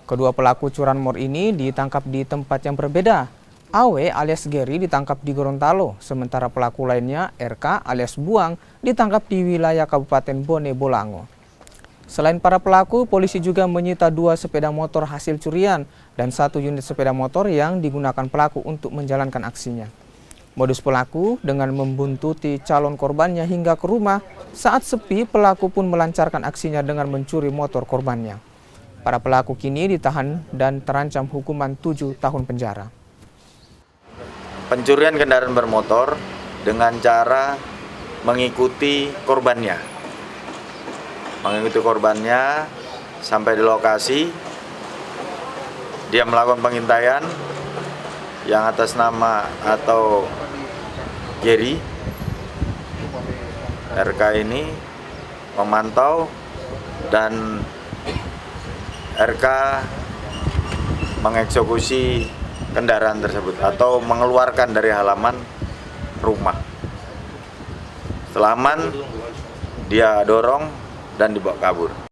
Kedua pelaku curanmor ini ditangkap di tempat yang berbeda. Awe alias Geri ditangkap di Gorontalo, sementara pelaku lainnya RK alias Buang ditangkap di wilayah Kabupaten Bone Bolango. Selain para pelaku, polisi juga menyita 2 sepeda motor hasil curian dan 1 unit sepeda motor yang digunakan pelaku untuk menjalankan aksinya. Modus pelaku dengan membuntuti calon korbannya hingga ke rumah. Saat sepi, pelaku pun melancarkan aksinya dengan mencuri motor korbannya. Para pelaku kini ditahan dan terancam hukuman 7 tahun penjara. Pencurian kendaraan bermotor dengan cara mengikuti korbannya. Sampai di lokasi, dia melakukan pengintaian yang atas nama atau Geri. RK ini memantau dan RK mengeksekusi kendaraan tersebut atau mengeluarkan dari halaman rumah. Setelah aman, dia dorong dan dibawa kabur.